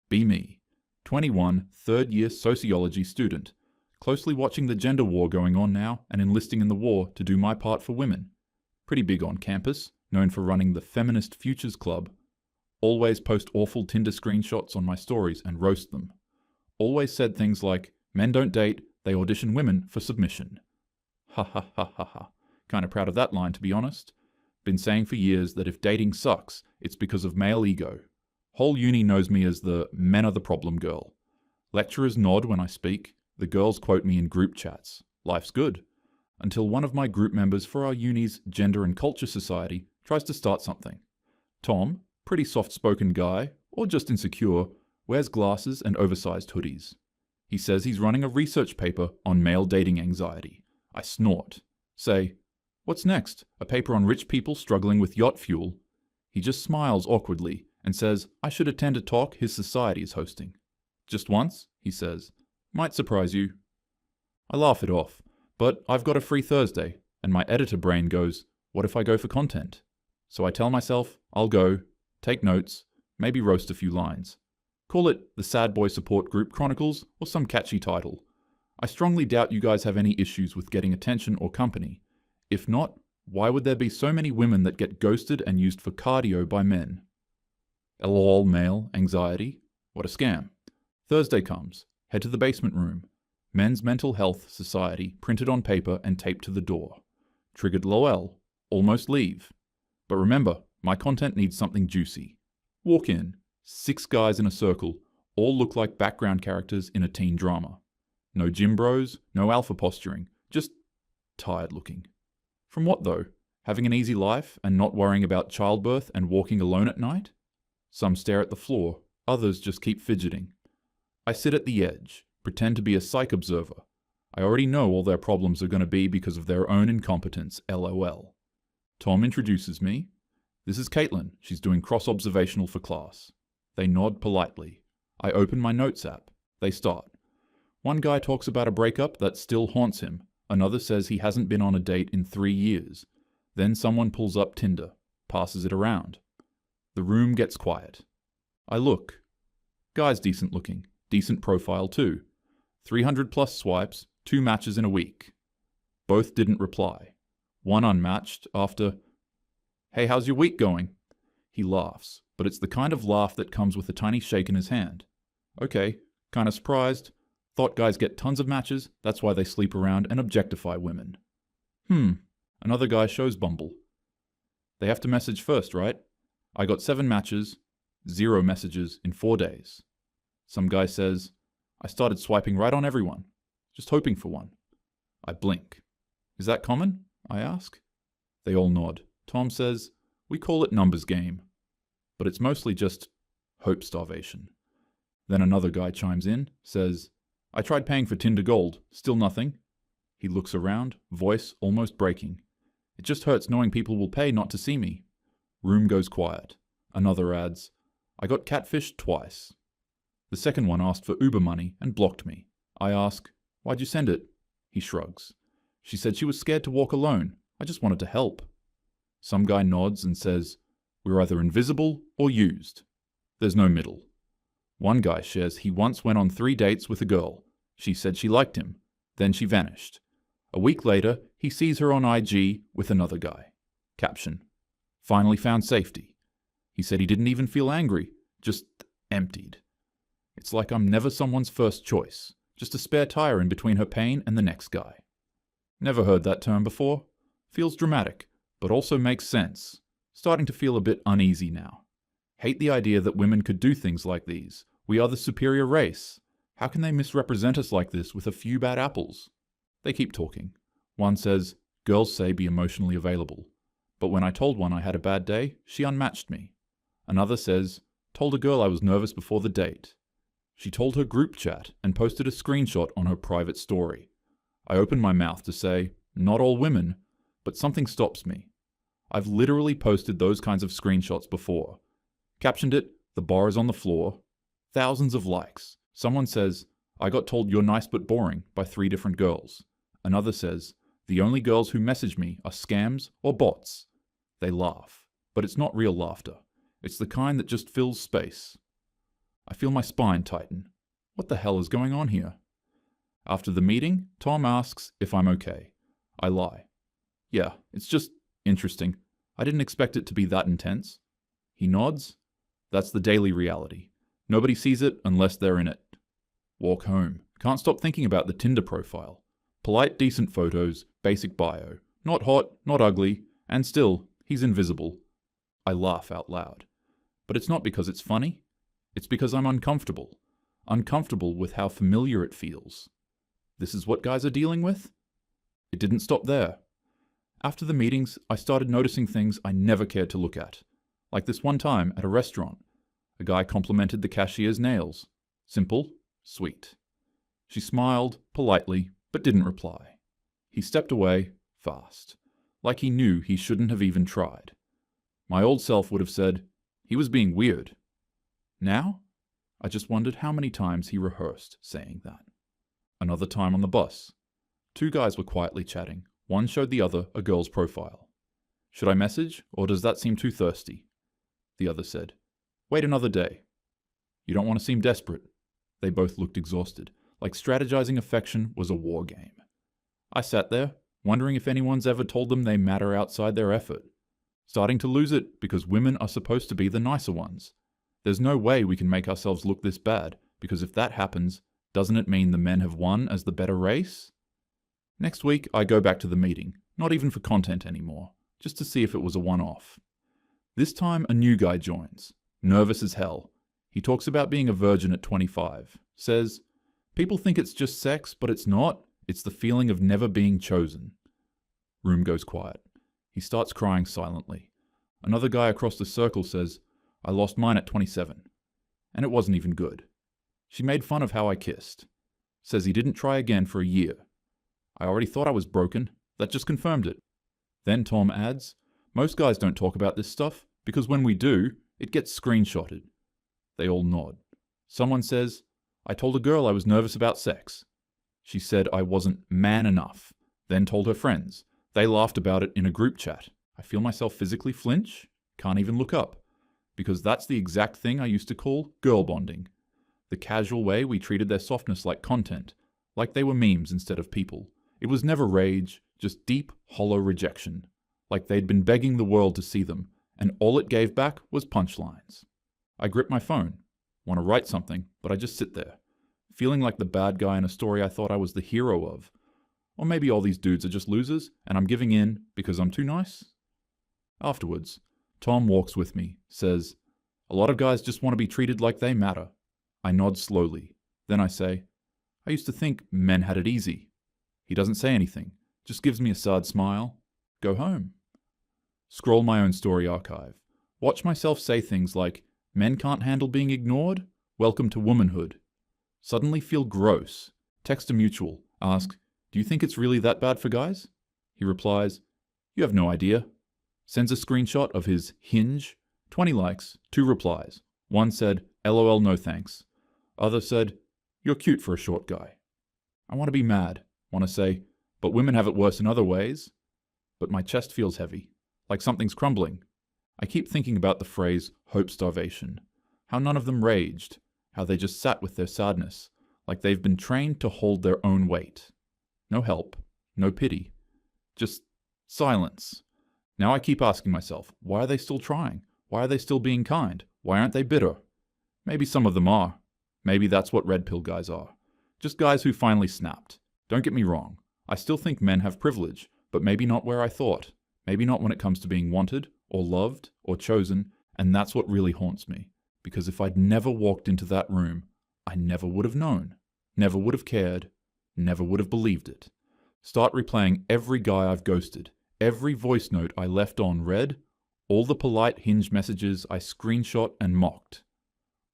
Be me, 21, third-year sociology student, closely watching the gender war going on now and enlisting in the war to do my part for women. Pretty big on campus, known for running the Feminist Futures Club. Always post awful Tinder screenshots on my stories and roast them. Always said things like, men don't date, they audition women for submission. Ha ha ha ha ha. Kinda proud of that line, to be honest. Been saying for years that if dating sucks, it's because of male ego. Whole uni knows me as the men are the problem girl. Lecturers nod when I speak. The girls quote me in group chats. Life's good. Until one of my group members for our uni's Gender and Culture Society tries to start something. Tom, pretty soft-spoken guy, or just insecure, wears glasses and oversized hoodies. He says he's running a research paper on male dating anxiety. I snort. Say, what's next? A paper on rich people struggling with yacht fuel? He just smiles awkwardly and says I should attend a talk his society is hosting. Just once, he says. Might surprise you. I laugh it off, but I've got a free Thursday, and my editor brain goes, what if I go for content? So I tell myself, I'll go, take notes, maybe roast a few lines. Call it the Sad Boy Support Group Chronicles or some catchy title. I strongly doubt you guys have any issues with getting attention or company. If not, why would there be so many women that get ghosted and used for cardio by men? LOL male anxiety? What a scam. Thursday comes. Head to the basement room. Men's Mental Health Society printed on paper and taped to the door. Triggered LOL. Almost leave. But remember, my content needs something juicy. Walk in. 6 guys in a circle. All look like background characters in a teen drama. No gym bros, no alpha posturing. Just tired looking. From what though? Having an easy life and not worrying about childbirth and walking alone at night? Some stare at the floor. Others just keep fidgeting. I sit at the edge, pretend to be a psych observer. I already know all their problems are going to be because of their own incompetence, LOL. Tom introduces me. This is Caitlin. She's doing cross-observational for class. They nod politely. I open my notes app. They start. One guy talks about a breakup that still haunts him. Another says he hasn't been on a date in 3 years. Then someone pulls up Tinder, passes it around. The room gets quiet. I look. Guy's decent looking. Decent profile too. 300 plus swipes, 2 matches in a week. Both didn't reply. One unmatched after, "Hey, how's your week going?" He laughs, but it's the kind of laugh that comes with a tiny shake in his hand. Okay, kinda surprised. Thought guys get tons of matches, that's why they sleep around and objectify women. Another guy shows Bumble. They have to message first, right? I got 7 matches, 0 messages in 4 days. Some guy says, I started swiping right on everyone, just hoping for one. I blink. Is that common? I ask. They all nod. Tom says, we call it numbers game. But it's mostly just hope starvation. Then another guy chimes in, says, I tried paying for Tinder Gold, still nothing. He looks around, voice almost breaking. It just hurts knowing people will pay not to see me. Room goes quiet. Another adds, I got catfished twice. The second one asked for Uber money and blocked me. I ask, why'd you send it? He shrugs. She said she was scared to walk alone. I just wanted to help. Some guy nods and says, we're either invisible or used. There's no middle. One guy shares he once went on 3 dates with a girl. She said she liked him. Then she vanished. A week later, he sees her on IG with another guy. Caption, finally found safety. He said he didn't even feel angry, just emptied. It's like I'm never someone's first choice, just a spare tire in between her pain and the next guy. Never heard that term before. Feels dramatic, but also makes sense. Starting to feel a bit uneasy now. Hate the idea that women could do things like these. We are the superior race. How can they misrepresent us like this with a few bad apples? They keep talking. One says, girls say be emotionally available. But when I told one I had a bad day, she unmatched me. Another says, told a girl I was nervous before the date. She told her group chat and posted a screenshot on her private story. I open my mouth to say, not all women, but something stops me. I've literally posted those kinds of screenshots before. Captioned it, the bar is on the floor. Thousands of likes. Someone says, I got told you're nice but boring by 3 different girls. Another says, the only girls who message me are scams or bots. They laugh, but it's not real laughter. It's the kind that just fills space. I feel my spine tighten. What the hell is going on here? After the meeting, Tom asks if I'm okay. I lie. Yeah, it's just interesting. I didn't expect it to be that intense. He nods. That's the daily reality. Nobody sees it unless they're in it. Walk home. Can't stop thinking about the Tinder profile. Polite, decent photos, basic bio. Not hot, not ugly, and still, he's invisible. I laugh out loud. But it's not because it's funny. It's because I'm uncomfortable. Uncomfortable with how familiar it feels. This is what guys are dealing with? It didn't stop there. After the meetings, I started noticing things I never cared to look at. Like this one time at a restaurant. A guy complimented the cashier's nails. Simple, sweet. She smiled, politely, but didn't reply. He stepped away, fast. Like he knew he shouldn't have even tried. My old self would have said, he was being weird. Now, I just wondered how many times he rehearsed saying that. Another time on the bus. Two guys were quietly chatting. One showed the other a girl's profile. Should I message, or does that seem too thirsty? The other said, wait another day. You don't want to seem desperate. They both looked exhausted, like strategizing affection was a war game. I sat there, wondering if anyone's ever told them they matter outside their effort. Starting to lose it because women are supposed to be the nicer ones. There's no way we can make ourselves look this bad, because if that happens, doesn't it mean the men have won as the better race? Next week, I go back to the meeting, not even for content anymore, just to see if it was a one-off. This time, a new guy joins, nervous as hell. He talks about being a virgin at 25, says, people think it's just sex, but it's not. It's the feeling of never being chosen. Room goes quiet. He starts crying silently. Another guy across the circle says, I lost mine at 27. And it wasn't even good. She made fun of how I kissed. Says he didn't try again for a year. I already thought I was broken. That just confirmed it. Then Tom adds, most guys don't talk about this stuff, because when we do, it gets screenshotted. They all nod. Someone says, I told a girl I was nervous about sex. She said I wasn't man enough, then told her friends. They laughed about it in a group chat. I feel myself physically flinch, can't even look up, because that's the exact thing I used to call girl bonding. The casual way we treated their softness like content, like they were memes instead of people. It was never rage, just deep, hollow rejection, like they'd been begging the world to see them, and all it gave back was punchlines. I grip my phone, want to write something, but I just sit there, feeling like the bad guy in a story I thought I was the hero of. Or maybe all these dudes are just losers, and I'm giving in because I'm too nice? Afterwards, Tom walks with me, says, a lot of guys just want to be treated like they matter. I nod slowly. Then I say, I used to think men had it easy. He doesn't say anything, just gives me a sad smile. Go home. Scroll my own story archive. Watch myself say things like, men can't handle being ignored? Welcome to womanhood. Suddenly feel gross. Text a mutual. Ask, do you think it's really that bad for guys? He replies, you have no idea. Sends a screenshot of his Hinge. 20 likes, 2 replies. One said, LOL no thanks. Other said, you're cute for a short guy. I want to be mad. Want to say, but women have it worse in other ways. But my chest feels heavy, like something's crumbling. I keep thinking about the phrase hope starvation. How none of them raged. How they just sat with their sadness, like they've been trained to hold their own weight. No help, no pity. Just silence. Now I keep asking myself, why are they still trying? Why are they still being kind? Why aren't they bitter? Maybe some of them are. Maybe that's what red pill guys are. Just guys who finally snapped. Don't get me wrong. I still think men have privilege, but maybe not where I thought. Maybe not when it comes to being wanted, or loved, or chosen, and that's what really haunts me. Because if I'd never walked into that room, I never would have known. Never would have cared. Never would have believed it. Start replaying every guy I've ghosted, every voice note I left on read, all the polite Hinge messages I screenshot and mocked.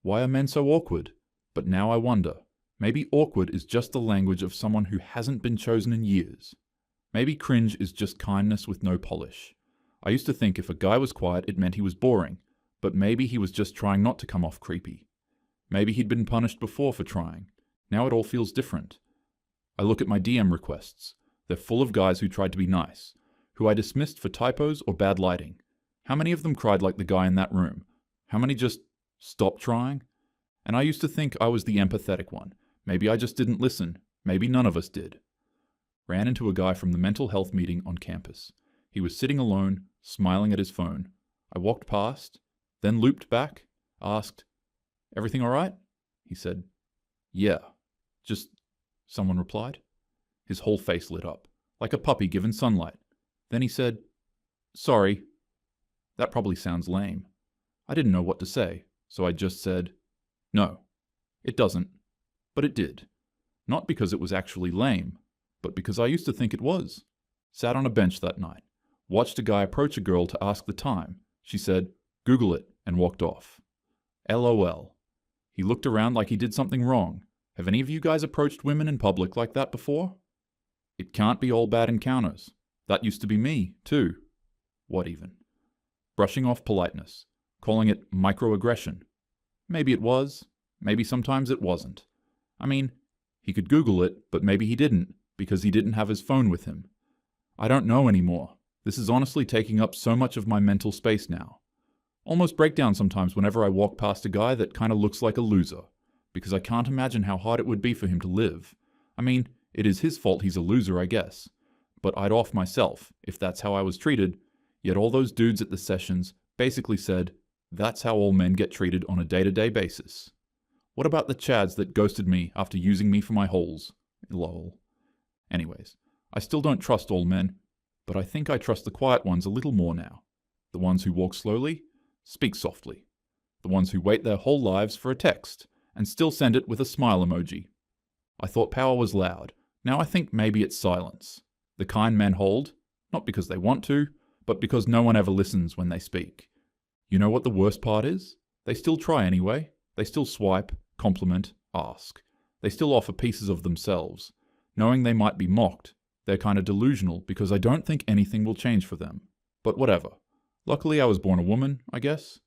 Why are men so awkward? But now I wonder, maybe awkward is just the language of someone who hasn't been chosen in years. Maybe cringe is just kindness with no polish. I used to think if a guy was quiet, it meant he was boring, but maybe he was just trying not to come off creepy. Maybe he'd been punished before for trying. Now it all feels different. I look at my DM requests. They're full of guys who tried to be nice, who I dismissed for typos or bad lighting. How many of them cried like the guy in that room? How many just stopped trying? And I used to think I was the empathetic one. Maybe I just didn't listen. Maybe none of us did. Ran into a guy from the mental health meeting on campus. He was sitting alone, smiling at his phone. I walked past, then looped back, asked, "Everything all right?" He said, "Yeah. Just," someone replied. His whole face lit up, like a puppy given sunlight. Then he said, "Sorry." That probably sounds lame. I didn't know what to say, so I just said, "No, it doesn't." But it did. Not because it was actually lame, but because I used to think it was. Sat on a bench that night. Watched a guy approach a girl to ask the time. She said, "Google it," and walked off. LOL. He looked around like he did something wrong. Have any of you guys approached women in public like that before? It can't be all bad encounters. That used to be me, too. What even? Brushing off politeness. Calling it microaggression. Maybe it was. Maybe sometimes it wasn't. I mean, he could Google it, but maybe he didn't, because he didn't have his phone with him. I don't know anymore. This is honestly taking up so much of my mental space now. Almost break down sometimes whenever I walk past a guy that kind of looks like a loser, because I can't imagine how hard it would be for him to live. I mean, it is his fault he's a loser, I guess. But I'd off myself, if that's how I was treated, yet all those dudes at the sessions basically said, that's how all men get treated on a day-to-day basis. What about the chads that ghosted me after using me for my holes? Lol. Anyways, I still don't trust all men, but I think I trust the quiet ones a little more now. The ones who walk slowly, speak softly. The ones who wait their whole lives for a text, and still send it with a smile emoji. I thought power was loud. Now I think maybe it's silence. The kind men hold, not because they want to, but because no one ever listens when they speak. You know what the worst part is? They still try anyway. They still swipe, compliment, ask. They still offer pieces of themselves. Knowing they might be mocked, they're kind of delusional because I don't think anything will change for them. But whatever. Luckily I was born a woman, I guess.